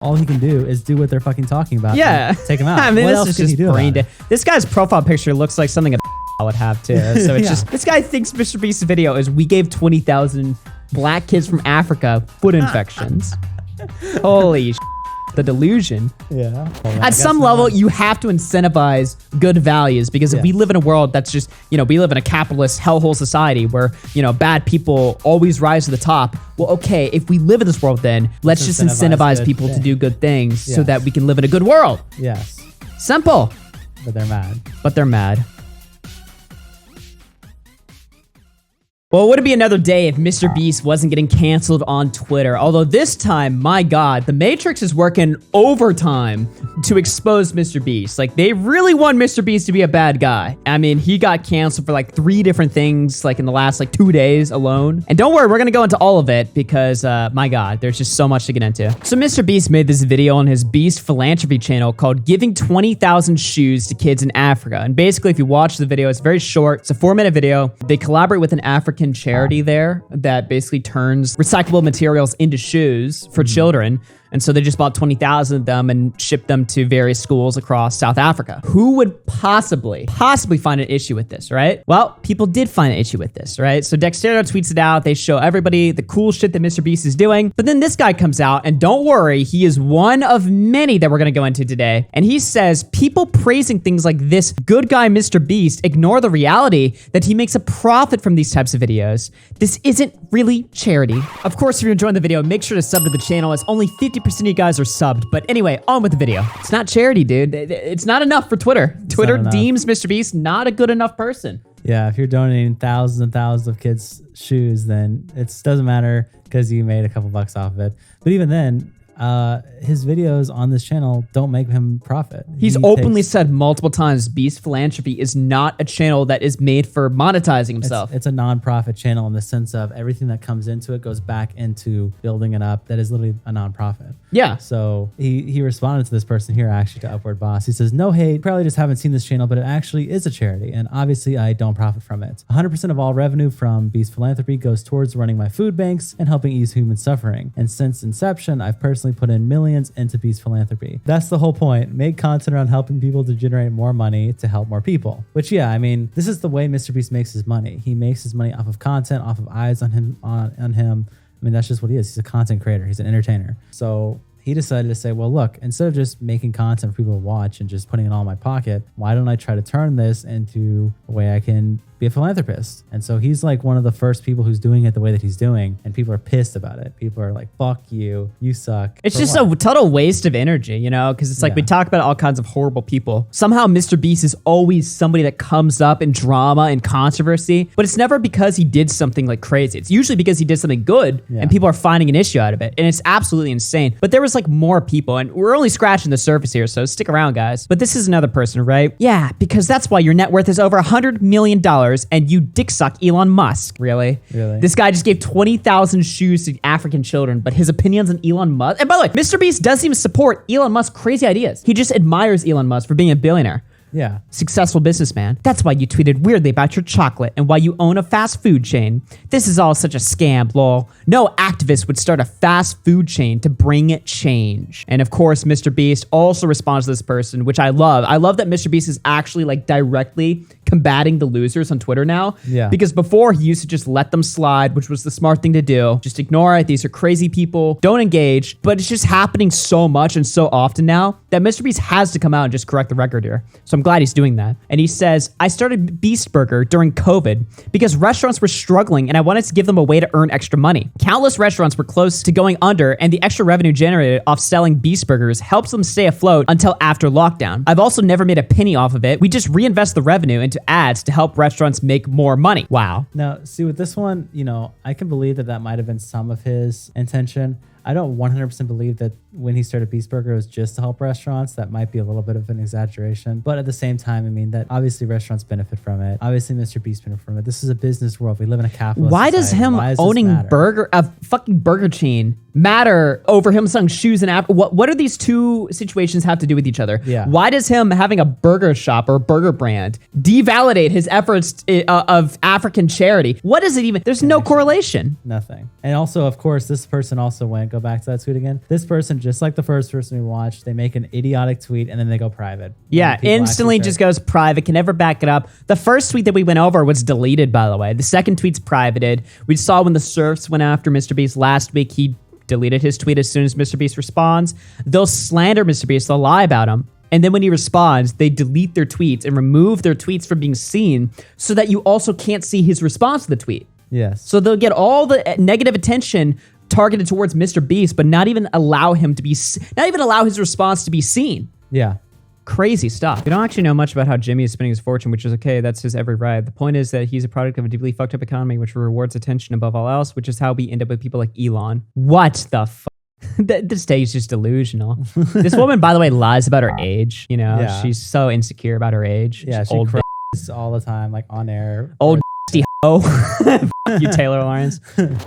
all he can do is do what they're fucking talking about. Yeah. Take him out. I mean, what this else is can he just do brain about dead. This guy's profile picture looks like something a would have too. So it's Yeah. just, this guy thinks Mr. Beast's video is we gave 20,000 black kids from Africa foot infections. Holy the delusion. Yeah. At some level, you have to incentivize good values because if we live in a world that's just, we live in a capitalist hellhole society where, bad people always rise to the top. Well, okay, if we live in this world, then let's just incentivize people to do good things so that we can live in a good world. Yes. Simple. But they're mad. But they're mad. Well, would it be another day if Mr. Beast wasn't getting canceled on Twitter? Although this time, my God, the Matrix is working overtime to expose Mr. Beast. Like, they really want Mr. Beast to be a bad guy. I mean, he got canceled for like 3 different things, like in the last 2 days alone. And don't worry, we're gonna go into all of it because, my God, there's just so much to get into. So Mr. Beast made this video on his Beast Philanthropy channel called Giving 20,000 Shoes to Kids in Africa. And basically, if you watch the video, it's very short. It's a 4-minute video. They collaborate with an African charity there that basically turns recyclable materials into shoes for children. And so they just bought 20,000 of them and shipped them to various schools across South Africa. Who would possibly find an issue with this, right? Well, people did find an issue with this, right? So Dexterito tweets it out. They show everybody the cool shit that Mr. Beast is doing. But then this guy comes out, and don't worry, he is one of many that we're gonna go into today. And he says, people praising things like this good guy Mr. Beast ignore the reality that he makes a profit from these types of videos. This isn't really charity. Of course, if you're enjoying the video, make sure to sub to the channel, as only 50% of you guys are subbed. But anyway, on with the video. It's not charity, dude. It's not enough for Twitter. Twitter deems Mr. Beast not a good enough person. Yeah, if you're donating thousands and thousands of kids' shoes, then it doesn't matter because you made a couple bucks off of it. But even then, his videos on this channel don't make him profit. He's openly said multiple times Beast Philanthropy is not a channel that is made for monetizing himself. It's a non-profit channel in the sense of everything that comes into it goes back into building it up. That is literally a non-profit. Yeah. So he responded to this person here actually to Upward Boss. He says, no hate, probably just haven't seen this channel, but it actually is a charity. And obviously I don't profit from it. 100% of all revenue from Beast Philanthropy goes towards running my food banks and helping ease human suffering. And since inception, I've personally put in millions into Beast Philanthropy. That's the whole point. Make content around helping people to generate more money to help more people. Which, yeah, I mean, this is the way Mr. Beast makes his money. He makes his money off of content, off of eyes on him. I mean, that's just what he is. He's a content creator. He's an entertainer. So he decided to say, well, look, instead of just making content for people to watch and just putting it all in my pocket, why don't I try to turn this into a way I can be a philanthropist? And so he's like one of the first people who's doing it the way that he's doing, and people are pissed about it. People are like, fuck you, you suck. It's just a total waste of energy, because it's like we talk about all kinds of horrible people. Somehow Mr. Beast is always somebody that comes up in drama and controversy, but it's never because he did something like crazy. It's usually because he did something good and people are finding an issue out of it. And it's absolutely insane. But there was like more people, and we're only scratching the surface here, so stick around, guys. But this is another person, right? Yeah, because that's why your net worth is over $100 million and you dick suck Elon Musk. Really? This guy just gave 20,000 shoes to African children, but his opinions on Elon Musk. And by the way, Mr. Beast doesn't even support Elon Musk's crazy ideas. He just admires Elon Musk for being a billionaire. Yeah. Successful businessman. That's why you tweeted weirdly about your chocolate and why you own a fast food chain. This is all such a scam, lol. No activist would start a fast food chain to bring change. And of course, Mr. Beast also responds to this person, which I love. I love that Mr. Beast is actually like directly combating the losers on Twitter now. Yeah. Because before he used to just let them slide, which was the smart thing to do. Just ignore it. These are crazy people. Don't engage. But it's just happening so much and so often now that Mr. Beast has to come out and just correct the record here. So I'm glad he's doing that. And he says, I started Beast Burger during COVID because restaurants were struggling and I wanted to give them a way to earn extra money. Countless restaurants were close to going under, and the extra revenue generated off selling Beast Burgers helps them stay afloat until after lockdown. I've also never made a penny off of it. We just reinvest the revenue into ads to help restaurants make more money. Wow. Now, see, with this one, I can believe that might have been some of his intention. I don't 100% believe that when he started Beast Burger, it was just to help restaurants. That might be a little bit of an exaggeration. But at the same time, I mean, that obviously restaurants benefit from it. Obviously, Mr. Beast benefit from it. This is a business world. We live in a capitalist Why does society. him owning a fucking burger chain matter over him selling shoes and what do these two situations have to do with each other? Yeah. Why does him having a burger shop or a burger brand devalidate his efforts of African charity? What is it even? There's no correlation. Nothing. And also, of course, this person also go back to that tweet again. This person person, just like the first person we watched. They make an idiotic tweet and then they go private. Yeah, instantly just goes private, can never back it up. The first tweet that we went over was deleted, by the way. The second tweet's privated. We saw when the Surfs went after Mr. Beast last week, he deleted his tweet as soon as Mr. Beast responds. They'll slander Mr. Beast, they'll lie about him. And then when he responds, they delete their tweets and remove their tweets from being seen so that you also can't see his response to the tweet. Yes. So they'll get all the negative attention targeted towards Mr. Beast, but not even allow his response to be seen. Yeah. Crazy stuff. We don't actually know much about how Jimmy is spending his fortune, which is okay. That's his every right. The point is that he's a product of a deeply fucked up economy, which rewards attention above all else, which is how we end up with people like Elon. What the fuck? This day is just delusional. This woman, by the way, lies about her age. You know, she's so insecure about her age. Yeah, she's she old cries all the time, like on air. Old oh, you Taylor Lawrence.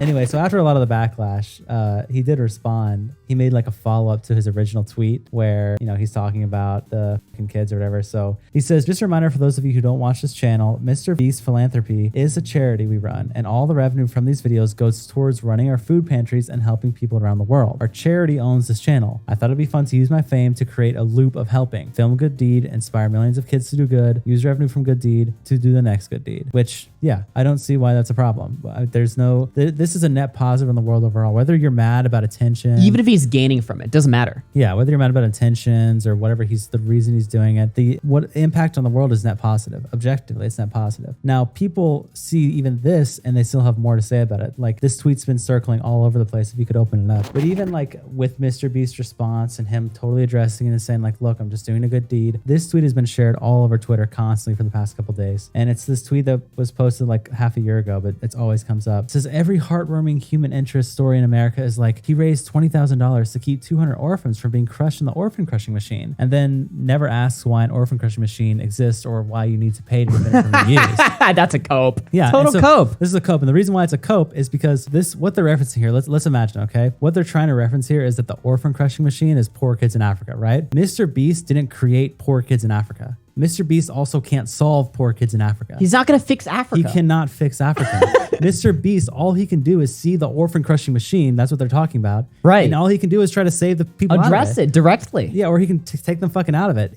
Anyway, so after a lot of the backlash, he did respond. He made like a follow-up to his original tweet where, you know, he's talking about the fucking kids or whatever. So he says, just a reminder for those of you who don't watch this channel, Mr. Beast Philanthropy is a charity we run, and all the revenue from these videos goes towards running our food pantries and helping people around the world. Our charity owns this channel. I thought it'd be fun to use my fame to create a loop of helping. Film a good deed, inspire millions of kids to do good, use revenue from good deed to do the next good deed. Which, yeah, I don't see why that's a problem. This is a net positive in the world overall. Whether you're mad about attention, even if he's gaining from it, doesn't matter. Yeah, whether you're mad about intentions or whatever, the reason he's doing it. What impact on the world is net positive. Objectively, it's net positive. Now, people see even this and they still have more to say about it. Like, this tweet's been circling all over the place if you could open it up. But even like with Mr. Beast's response and him totally addressing it and saying like, look, I'm just doing a good deed. This tweet has been shared all over Twitter constantly for the past couple days. And it's this tweet that was posted like half a year ago, but it always comes up. It says, every heartwarming human interest story in America is like, he raised $20,000 to keep 200 orphans from being crushed in the orphan crushing machine, and then never asks why an orphan crushing machine exists or why you need to pay to admit it from the use. That's a cope. Yeah, total cope. This is a cope, and the reason why it's a cope is because what they're referencing here. Let's imagine, okay? What they're trying to reference here is that the orphan crushing machine is poor kids in Africa, right? Mr. Beast didn't create poor kids in Africa. Mr. Beast also can't solve poor kids in Africa. He's not going to fix Africa. He cannot fix Africa. Mr. Beast, all he can do is see the orphan crushing machine. That's what they're talking about. Right. And all he can do is try to save the people Address it directly. Yeah, or he can take them fucking out of it.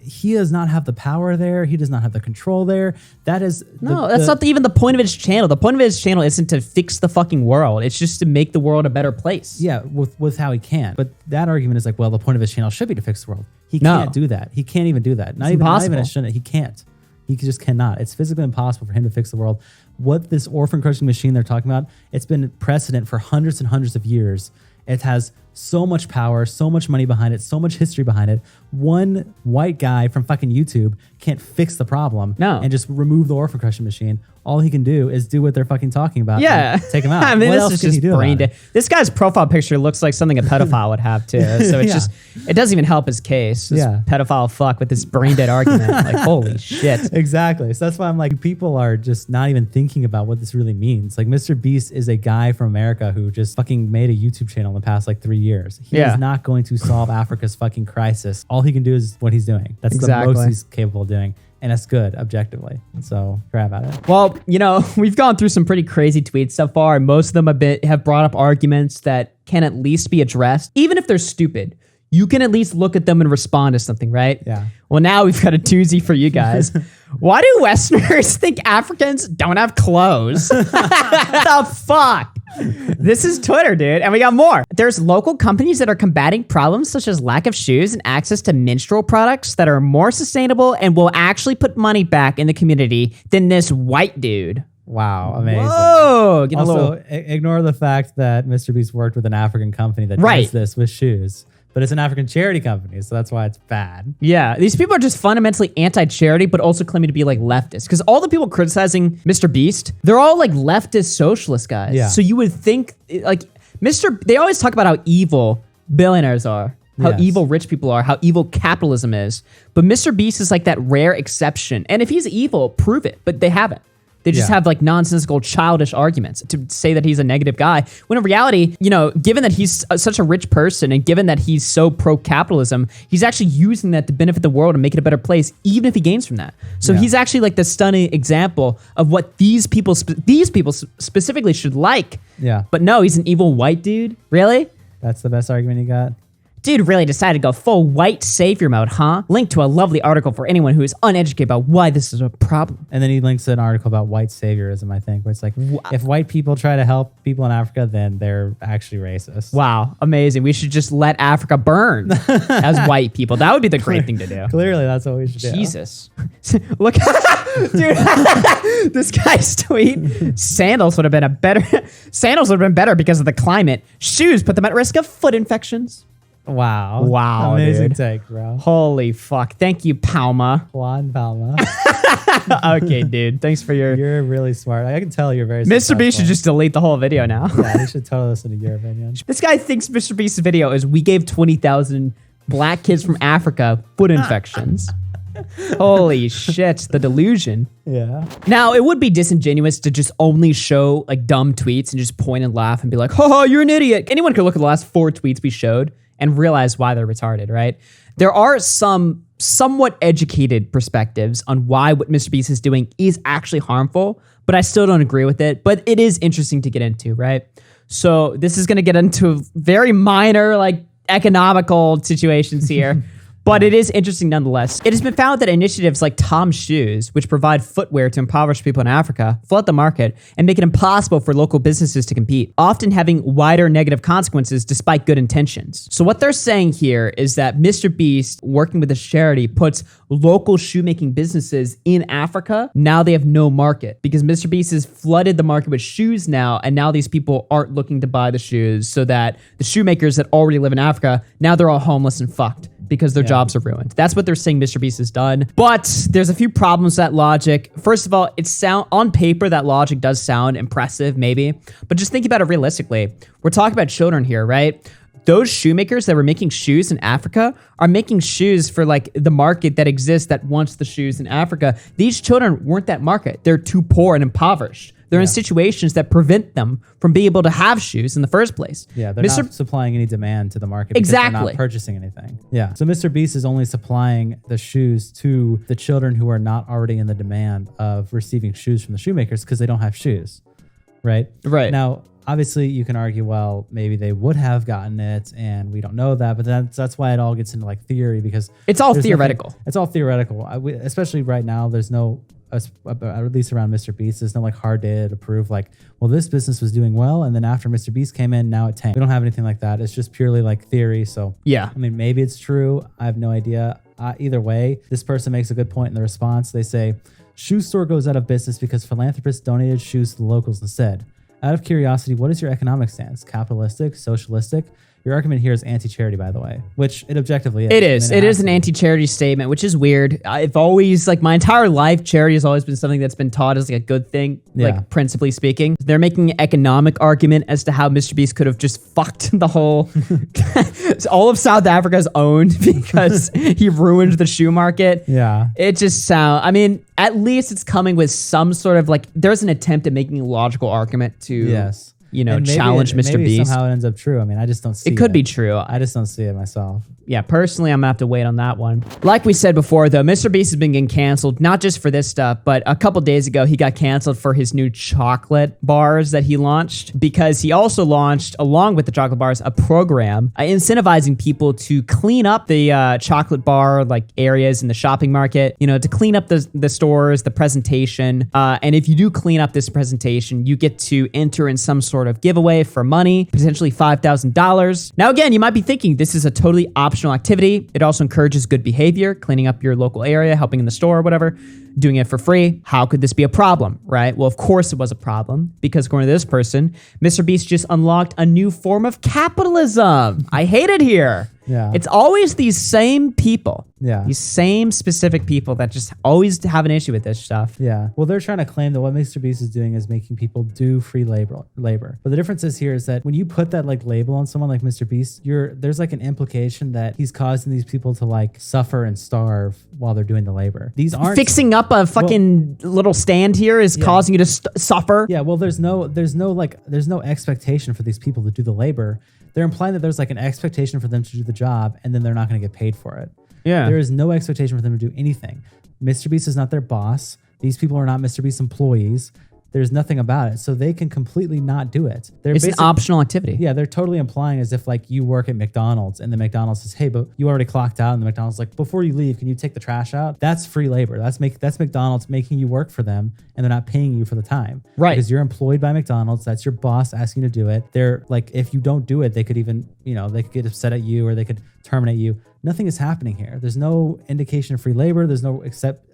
He does not have the power there. He does not have the control there. That's not even the point of his channel. The point of his channel isn't to fix the fucking world. It's just to make the world a better place. Yeah, with how he can. But that argument is like, well, the point of his channel should be to fix the world. He can't do that. He can't even do that. Not even a shouldn't. He can't. He just cannot. It's physically impossible for him to fix the world. What this orphan crushing machine they're talking about, it's been precedent for hundreds and hundreds of years. It has so much power, so much money behind it, so much history behind it. One white guy from fucking YouTube can't fix the problem and just remove the orphan crushing machine. All he can do is do what they're fucking talking about. Yeah. And take him out. I mean, what this else is can he just do brain about dead. This guy's profile picture looks like something a pedophile would have too. So it's it doesn't even help his case. This pedophile fuck with this brain dead argument. Like, holy shit. Exactly. So that's why I'm like, people are just not even thinking about what this really means. Like, Mr. Beast is a guy from America who just fucking made a YouTube channel in the past like 3 years. He is not going to solve Africa's fucking crisis. All he can do is what he's doing. That's the most he's capable of doing. And it's good, objectively. So grab at it. Well, you know, we've gone through some pretty crazy tweets so far. Most of them have brought up arguments that can at least be addressed. Even if they're stupid, you can at least look at them and respond to something, right? Yeah. Well, now we've got a doozy for you guys. Why do Westerners think Africans don't have clothes? The fuck? This is Twitter, dude. And we got more. There's local companies that are combating problems such as lack of shoes and access to menstrual products that are more sustainable and will actually put money back in the community than this white dude. Wow, amazing. Whoa. Also, ignore the fact that Mr. Beast worked with an African company that does this with shoes. But it's an African charity company, so that's why it's bad. Yeah, these people are just fundamentally anti-charity, but also claiming to be like leftists. Because all the people criticizing Mr. Beast, they're all like leftist socialist guys. Yeah. So you would think, like, they always talk about how evil billionaires are, how evil rich people are, how evil capitalism is. But Mr. Beast is like that rare exception. And if he's evil, prove it. But they haven't. They just have like nonsensical, childish arguments to say that he's a negative guy. When in reality, you know, given that he's such a rich person and given that he's so pro-capitalism, he's actually using that to benefit the world and make it a better place, even if he gains from that. So he's actually like the stunning example of what these people specifically should like. Yeah. But no, he's an evil white dude. Really? That's the best argument you got? Dude really decided to go full white savior mode, huh? Link to a lovely article for anyone who is uneducated about why this is a problem. And then he links an article about white saviorism, I think, where it's like, if white people try to help people in Africa, then they're actually racist. Wow, amazing. We should just let Africa burn as white people. That would be the great thing to do. Clearly, that's what we should do. Jesus. Look, dude, this guy's tweet. Sandals would have been better because of the climate. Shoes put them at risk of foot infections. Wow. Wow, amazing dude. take, bro. Holy fuck. Thank you, Palma. Juan Palma. Okay, dude. Thanks for your... You're really smart. I can tell you're very Mr. Beast should just delete the whole video now. Yeah, he should totally listen to your opinion. This guy thinks Mr. Beast's video is we gave 20,000 black kids from Africa foot infections. Holy shit, the delusion. Yeah. Now, it would be disingenuous to just only show like dumb tweets and just point and laugh and be like, haha, you're an idiot. Anyone could look at the last 4 tweets we showed and realize why they're retarded, right? There are some somewhat educated perspectives on why what Mr. Beast is doing is actually harmful, but I still don't agree with it. But it is interesting to get into, right? So this is going to get into very minor, like economical situations here. But it is interesting nonetheless. It has been found that initiatives like Tom's Shoes, which provide footwear to impoverished people in Africa, flood the market and make it impossible for local businesses to compete, often having wider negative consequences despite good intentions. So what they're saying here is that Mr. Beast, working with this charity, puts local shoemaking businesses in Africa. Now they have no market because Mr. Beast has flooded the market with shoes now, and now these people aren't looking to buy the shoes, so that the shoemakers that already live in Africa, now they're all homeless and fucked because their jobs are ruined. That's what they're saying Mr. Beast has done. But there's a few problems with that logic. First of all, on paper, that logic does sound impressive, maybe. But just think about it realistically. We're talking about children here, right? Those shoemakers that were making shoes in Africa are making shoes for like the market that exists that wants the shoes in Africa. These children weren't that market. They're too poor and impoverished. They're in situations that prevent them from being able to have shoes in the first place. Yeah, they're not supplying any demand to the market because they're not purchasing anything. Yeah, so Mr. Beast is only supplying the shoes to the children who are not already in the demand of receiving shoes from the shoemakers because they don't have shoes, right? Right. Now, obviously, you can argue, well, maybe they would have gotten it, and we don't know that. But that's why it all gets into like theory because it's all theoretical. It's all theoretical. Especially right now, there's no, at least around Mr. Beast, there's no like hard data to prove like, well, this business was doing well, and then after Mr. Beast came in, now it tanked. We don't have anything like that. It's just purely like theory. So yeah, I mean, maybe it's true. I have no idea. Either way, this person makes a good point in the response. They say, shoe store goes out of business because philanthropists donated shoes to the locals instead. Out of curiosity, what is your economic stance? Capitalistic? Socialistic? Your argument here is anti-charity, by the way, which it objectively is. It is. It is an anti-charity statement, which is weird. I've always, like my entire life, charity has always been something that's been taught as like a good thing, like principally speaking. They're making an economic argument as to how Mr. Beast could have just fucked the whole, all of South Africa's owned because he ruined the shoe market. Yeah. It just sounds, I mean, at least it's coming with some sort of like, there's an attempt at making a logical argument to, you know, challenge Mr. Maybe Beast. Somehow it ends up true. I mean, I just don't see it. It could be true. I just don't see it myself. Yeah, personally, I'm gonna have to wait on that one. Like we said before, though, Mr. Beast has been getting canceled, not just for this stuff, but a couple days ago, he got canceled for his new chocolate bars that he launched because he also launched, along with the chocolate bars, a program incentivizing people to clean up the chocolate bar like areas in the shopping market, you know, to clean up the stores, the presentation. And if you do clean up this presentation, you get to enter in some sort of giveaway for money, potentially $5,000. Now, again, you might be thinking this is a totally optional activity. It also encourages good behavior, cleaning up your local area, helping in the store or whatever, doing it for free. How could this be a problem, right? Well, of course it was a problem because according to this person, Mr. Beast just unlocked a new form of capitalism. I hate it here. Yeah. It's always these same people. Yeah. These same specific people that just always have an issue with this stuff. Yeah. Well, they're trying to claim that what Mr. Beast is doing is making people do free labor. But the difference is here is that when you put that like label on someone like Mr. Beast, there's like an implication that he's causing these people to like suffer and starve while they're doing the labor. These aren't fixing up a fucking little stand here is causing you to suffer. Yeah. Well, there's no expectation for these people to do the labor. They're implying that there's like an expectation for them to do the job and then they're not going to get paid for it. Yeah. There is no expectation for them to do anything. Mr. Beast is not their boss. These people are not Mr. Beast employees. There's nothing about it. So they can completely not do it. It's an optional activity. Yeah, they're totally implying as if like you work at McDonald's and the McDonald's says, hey, but you already clocked out, and the McDonald's like, before you leave, can you take the trash out? That's free labor. That's McDonald's making you work for them, and they're not paying you for the time. Right. Because you're employed by McDonald's. That's your boss asking you to do it. They're like, if you don't do it, they could even, they could get upset at you, or they could terminate you. Nothing is happening here. There's no indication of free labor. There's no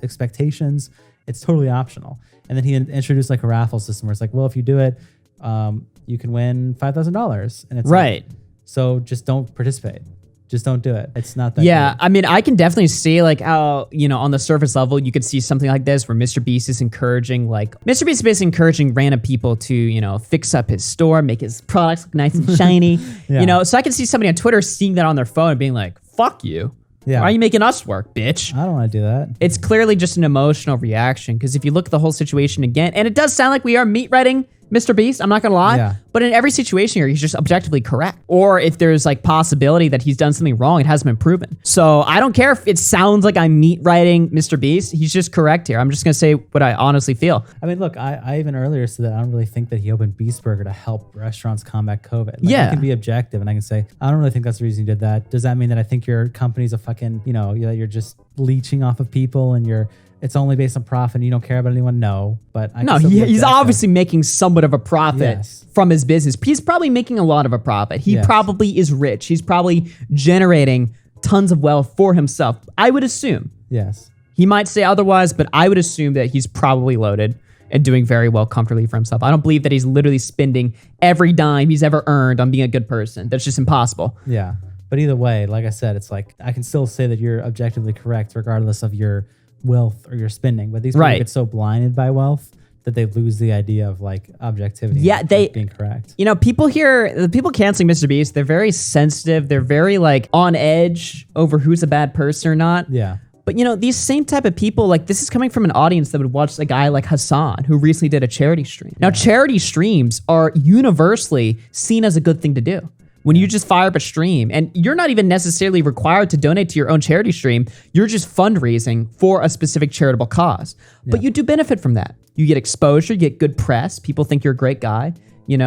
expectations. It's totally optional. And then he introduced like a raffle system where it's like, well, if you do it, you can win $5,000. And it's right. Like, so just don't participate. Just don't do it. It's not that Yeah, good. I mean, I can definitely see like how, on the surface level, you could see something like this where Mr. Beast is encouraging, Mr. Beast is basically encouraging random people to, fix up his store, make his products look nice and shiny. Yeah. So I can see somebody on Twitter seeing that on their phone and being like, fuck you. Yeah. Why are you making us work, bitch? I don't want to do that. It's clearly just an emotional reaction, because if you look at the whole situation again, and it does sound like we are meat writing Mr. Beast, I'm not gonna lie, Yeah. but in every situation here, he's just objectively correct. Or if there's like possibility that he's done something wrong, it hasn't been proven. So I don't care if it sounds like I'm meat writing Mr. Beast, he's just correct here. I'm just gonna say what I honestly feel. I mean, look, I even earlier said that I don't really think that he opened Beast Burger to help restaurants combat COVID. Like, Yeah. I can be objective and I can say, I don't really think that's the reason you did that. Does that mean that I think your company's a fucking, you're just leeching off of people and it's only based on profit and you don't care about anyone? No, but I can still be he's objective. obviously making somewhat of a profit Yes. from his business. He's probably making a lot of a profit. He Yes. probably is rich. He's probably generating tons of wealth for himself. I would assume. Yes. He might say otherwise, but I would assume that he's probably loaded and doing very well comfortably for himself. I don't believe that he's literally spending every dime he's ever earned on being a good person. That's just impossible. Yeah. But either way, like I said, it's like I can still say that you're objectively correct regardless of your wealth or your spending. But these people Right. get so blinded by wealth that they lose the idea of like objectivity. Yeah, and, they- being correct. People here, the people canceling Mr. Beast, they're very sensitive. They're very like on edge over who's a bad person or not. Yeah. But these same type of people, like this is coming from an audience that would watch a guy like Hassan, who recently did a charity stream. Now, charity streams are universally seen as a good thing to do. When you just fire up a stream, and you're not even necessarily required to donate to your own charity stream, you're just fundraising for a specific charitable cause. But you do benefit from that. You get exposure, you get good press. People think you're a great guy. You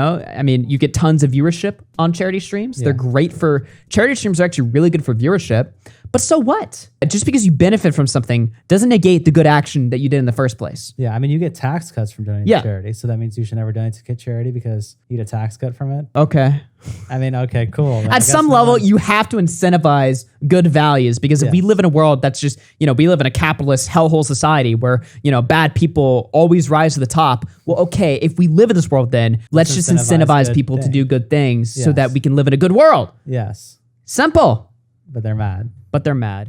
get tons of viewership on charity streams. They're great for, charity streams are actually really good for viewership. But so what? Just because you benefit from something doesn't negate the good action that you did in the first place. Yeah, I mean, you get tax cuts from donating to charity, so that means you should never donate to charity because you get a tax cut from it. Okay. I mean, okay, cool. At some level, you have to incentivize good values, because if we live in a world that's just, we live in a capitalist hellhole society where, bad people always rise to the top. Well, okay, if we live in this world, then let's just incentivize good people to do good things so Yes. that we can live in a good world. Yes, Simple. but they're mad. But they're mad.